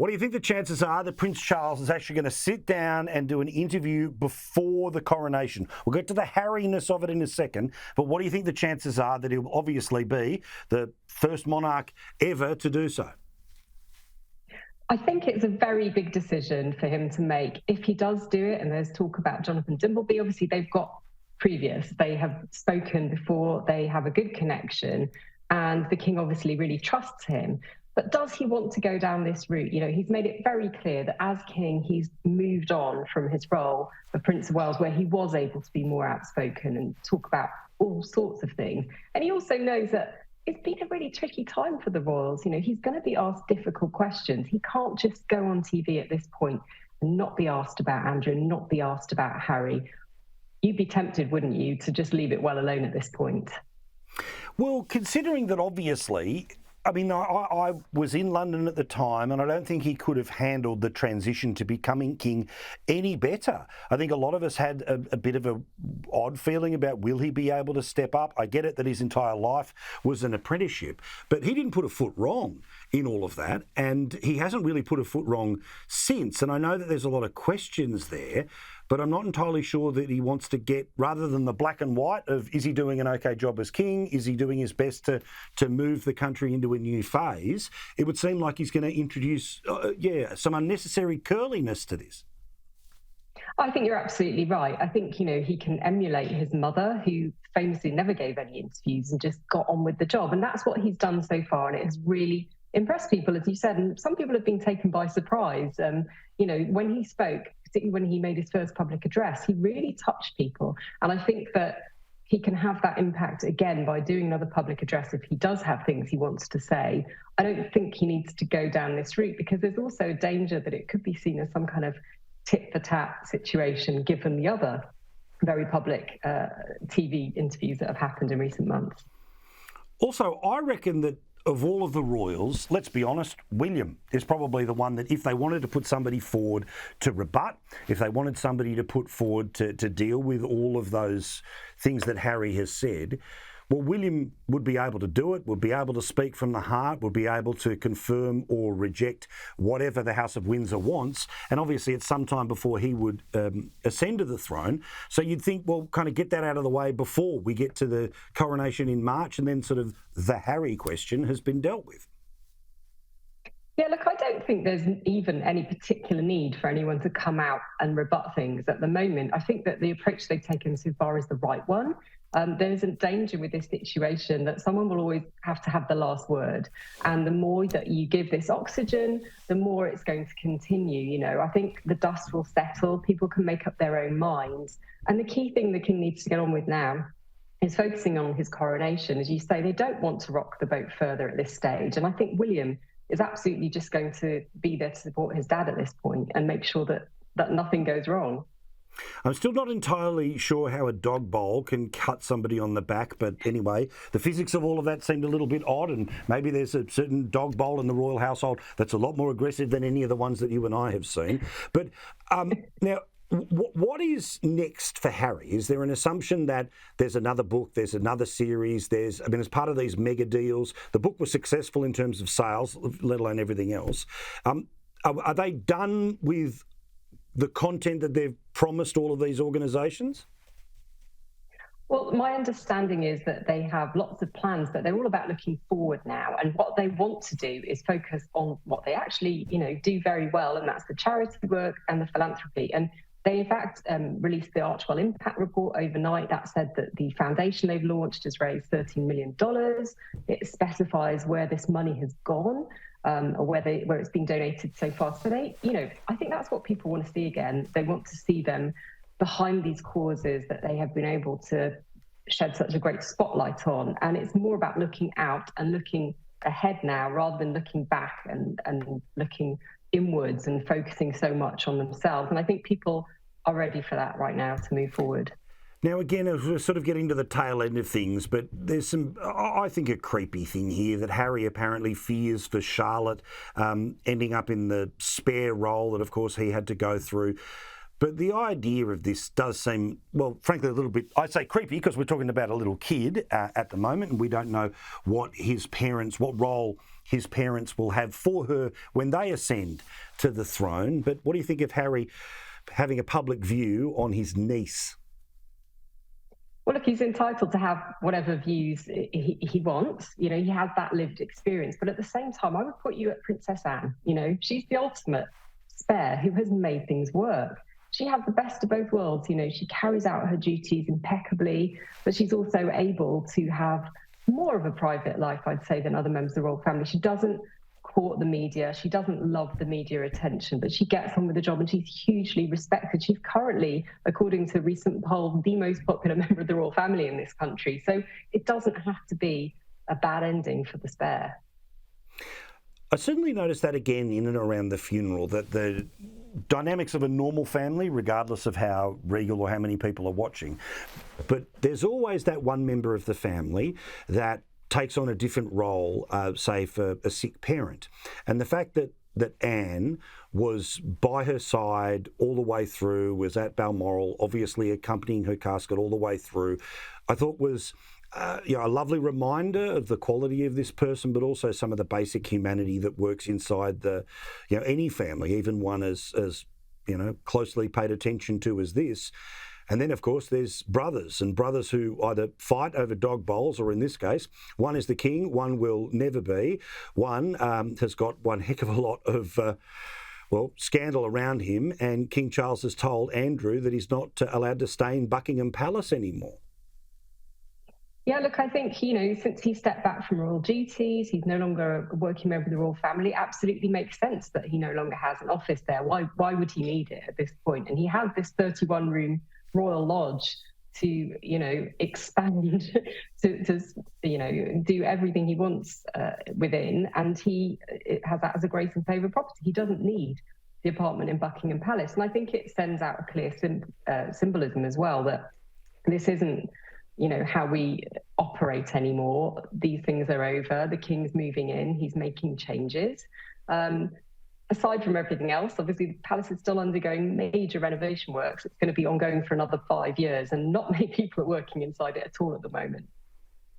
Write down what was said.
What do you think the chances are that Prince Charles is actually going to sit down and do an interview before the coronation? We'll get to the Harryness of it in a second, but what do you think the chances are that he'll obviously be the first monarch ever to do so? I think it's a very big decision for him to make if he does do it. And there's talk about Jonathan Dimbleby. Obviously, they've got previous. They have spoken before. They have a good connection. And the king obviously really trusts him. But does he want to go down this route? You know, he's made it very clear that as king, he's moved on from his role of Prince of Wales, where he was able to be more outspoken and talk about all sorts of things. And he also knows that it's been a really tricky time for the royals. You know, he's going to be asked difficult questions. He can't just go on TV at this point and not be asked about Andrew and not be asked about Harry. You'd be tempted, wouldn't you, to just leave it well alone at this point? Well, considering that obviously, I mean, I was in London at the time, and I don't think he could have handled the transition to becoming king any better. I think a lot of us had a bit of an odd feeling about, will he be able to step up? I get it that his entire life was an apprenticeship, but he didn't put a foot wrong in all of that, and he hasn't really put a foot wrong since. And I know that there's a lot of questions there, but I'm not entirely sure that he wants to get, rather than the black and white of, is he doing an okay job as king? Is he doing his best to move the country into a new phase? It would seem like he's going to introduce, some unnecessary curliness to this. I think you're absolutely right. I think, you know, he can emulate his mother, who famously never gave any interviews and just got on with the job. And that's what he's done so far. And it has really impressed people, as you said. And some people have been taken by surprise. You know, when he spoke, particularly when he made his first public address, he really touched people. And I think that he can have that impact again by doing another public address if he does have things he wants to say. I don't think he needs to go down this route, because there's also a danger that it could be seen as some kind of tit-for-tat situation, given the other very public TV interviews that have happened in recent months. Also, I reckon that of all of the royals, let's be honest, William is probably the one that if they wanted to put somebody forward to rebut, if they wanted somebody to put forward to deal with all of those things that Harry has said, well, William would be able to do it, would be able to speak from the heart, would be able to confirm or reject whatever the House of Windsor wants. And obviously it's some time before he would ascend to the throne. So you'd think, well, kind of get that out of the way before we get to the coronation in March, and then sort of the Harry question has been dealt with. Yeah, look, I don't think there's even any particular need for anyone to come out and rebut things at the moment. I think that the approach they've taken so far is the right one. There is a danger with this situation that someone will always have to have the last word. And the more that you give this oxygen, the more it's going to continue. You know, I think the dust will settle. People can make up their own minds. And the key thing the king needs to get on with now is focusing on his coronation. As you say, they don't want to rock the boat further at this stage. And I think William is absolutely just going to be there to support his dad at this point and make sure that nothing goes wrong. I'm still not entirely sure how a dog bowl can cut somebody on the back, but anyway, the physics of all of that seemed a little bit odd, and maybe there's a certain dog bowl in the royal household that's a lot more aggressive than any of the ones that you and I have seen. But now, what is next for Harry? Is there an assumption that there's another book, there's another series, as part of these mega deals, the book was successful in terms of sales, let alone everything else. Are they done with the content that they've promised all of these organisations? Well, my understanding is that they have lots of plans, but they're all about looking forward now. And what they want to do is focus on what they actually, do very well, and that's the charity work and the philanthropy. And they, in fact, released the Archwell Impact Report overnight. That said that the foundation they've launched has raised $13 million. It specifies where this money has gone, or where it's been donated so far. So I think that's what people want to see again. They want to see them behind these causes that they have been able to shed such a great spotlight on. And it's more about looking out and looking ahead now, rather than looking back and looking inwards and focusing so much on themselves. And I think people are ready for that right now to move forward. Now, again, we're sort of getting to the tail end of things, but there's some, I think, a creepy thing here that Harry apparently fears for Charlotte ending up in the spare role that, of course, he had to go through. But the idea of this does seem, well, frankly, a little bit, I'd say creepy, because we're talking about a little kid at the moment, and we don't know what his parents, what role his parents will have for her when they ascend to the throne. But what do you think of Harry having a public view on his niece? Well, look, he's entitled to have whatever views he wants. You know, he has that lived experience. But at the same time, I would put you at Princess Anne. You know, she's the ultimate spare who has made things work. She has the best of both worlds. You know, she carries out her duties impeccably, but she's also able to have more of a private life, I'd say, than other members of the royal family. She doesn't court the media. She doesn't love the media attention, but she gets on with the job and she's hugely respected. She's currently, according to a recent poll, the most popular member of the royal family in this country. So it doesn't have to be a bad ending for the spare. I certainly noticed that again in and around the funeral, that the dynamics of a normal family, regardless of how regal or how many people are watching, but there's always that one member of the family that takes on a different role, say for a sick parent. And the fact that Anne was by her side all the way through, was at Balmoral, obviously accompanying her casket all the way through, I thought was a lovely reminder of the quality of this person, but also some of the basic humanity that works inside any family, even one as closely paid attention to as this. And then, of course, there's brothers who either fight over dog bowls, or in this case, one is the king, one will never be. One has got one heck of a lot of, scandal around him, and King Charles has told Andrew that he's not allowed to stay in Buckingham Palace anymore. Yeah, look, I think, since he stepped back from royal duties, he's no longer a working member of the royal family. It absolutely makes sense that he no longer has an office there. Why would he need it at this point? And he has this 31-room Royal Lodge to, expand, to do everything he wants within. And he has that as a grace and favour property. He doesn't need the apartment in Buckingham Palace. And I think it sends out a clear symbolism as well, that this isn't, how we operate anymore. These things are over. The king's moving in. He's making changes. Aside from everything else, obviously the palace is still undergoing major renovation works. It's going to be ongoing for another 5 years, and not many people are working inside it at all at the moment.